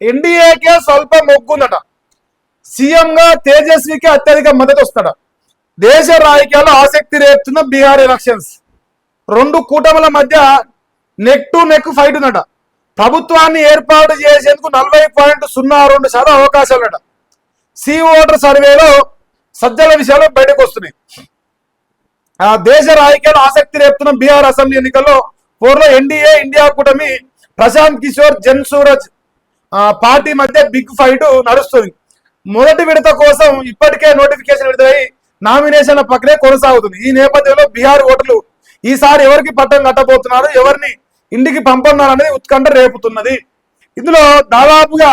ఎన్డీఏకే స్వల్ప మొగ్గుందట. సీఎంగా తేజస్వికి అత్యధిక మద్దతు వస్తాడ. దేశ రాజకీయాల్లో ఆసక్తి రేపుతున్న బీహార్ ఎలక్షన్స్. రెండు కూటముల మధ్య నెక్ టు నెక్ ఫైట్ ఉందట. ప్రభుత్వాన్ని ఏర్పాటు చేసేందుకు 40.02% అవకాశాలట. సి ఓటర్ సర్వేలో సజ్జల విషయాలు బయటకు వస్తున్నాయి. దేశ రాజకీయాలు ఆసక్తి రేపుతున్న బీహార్ అసెంబ్లీ ఎన్నికల్లో పోర్లో ఎన్డీఏ ఇండియా కూటమి ప్రశాంత్ కిషోర్ జన్ సూరజ్ పార్టీ మధ్య బిగ్ ఫైట్ నడుస్తుంది. మొదటి విడత కోసం ఇప్పటికే నోటిఫికేషన్ విడుదలై నామినేషన్ల ప్రక్రియ కొనసాగుతుంది. ఈ నేపథ్యంలో బీహార్ ఓటర్లు ఈసారి ఎవరికి పట్టం కట్టబోతున్నారు, ఎవరిని ఇంటికి పంపన్నారనేది ఉత్కంఠ రేపుతున్నది. ఇందులో దాదాపుగా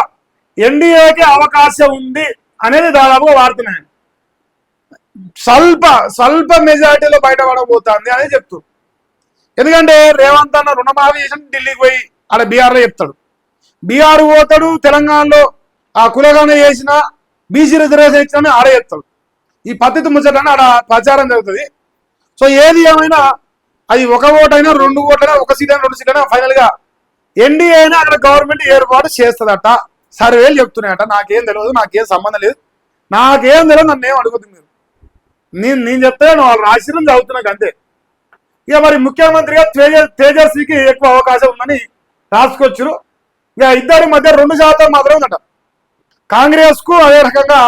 ఎన్డీఏకి అవకాశం ఉంది అనేది దాదాపుగా వాడుతున్నాయి. స్వల్ప మెజారిటీలో బయటపడబోతుంది అనేది చెప్తారు. ఎందుకంటే రేవంత్ అన్న రుణమాఫీ చేసి ఢిల్లీకి పోయి ఆడ బీహార్లో చెప్తాడు. బీహార్ పోతాడు, తెలంగాణలో ఆ కులగణ చేసిన బీసీ రిజర్వేషన్ ఇచ్చిన ఆడ చెప్తాడు. ఈ పద్ధతి ముచ్చటని ఆడ ప్రచారం జరుగుతుంది. సో ఏది ఏమైనా అది ఒక ఓటైనా 2 ఓట్లైనా 1 సీట్ అయినా 2 సీట్ అయినా ఫైనల్ గా ఎన్డీఏ అయినా అక్కడ గవర్నమెంట్ ఏర్పాటు చేస్తుందట. సర్వేలు చెప్తున్నాయట. నాకేం తెలియదు, నాకేం సంబంధం లేదు, నన్ను ఏం అడుగుతుంది మీరు. నేను చెప్తాను, వాళ్ళు రాష్ట్రం చదువుతున్నాక అంతే. ఇక మరి ముఖ్యమంత్రిగా తేజస్వికి ఎక్కువ అవకాశం ఉందని రాసుకొచ్చారు. ఇక ఇద్దరి మధ్య 2% మాత్రమే ఉందట. కాంగ్రెస్ కు అదే రకంగా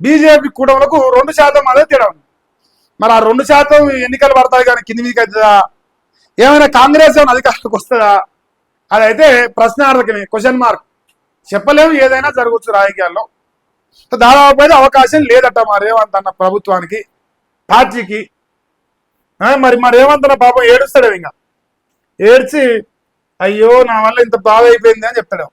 బీజేపీ కూటములకు 2% మాత్రమే తేడా ఉంది. మరి ఆ 2% ఎన్నికలు పడతాయి కానీ కింది మీదకి అవుతుందా, ఏమైనా కాంగ్రెస్ ఏమైనా అధికారంలోకి వస్తుందా, అదైతే ప్రశ్నార్థకమే, క్వశ్చన్ మార్క్. చెప్పలేము, ఏదైనా జరగవచ్చు రాజకీయాల్లో. దాదాపు అయితే అవకాశం లేదట మా రేవంత్ అన్న ప్రభుత్వానికి, పార్టీకి. మరి రేవంత్ అన్న పాపం ఏడుస్తాడు, ఇంకా ఏడ్చి అయ్యో నా వల్ల ఇంత బాగా అయిపోయింది అని చెప్తాడు.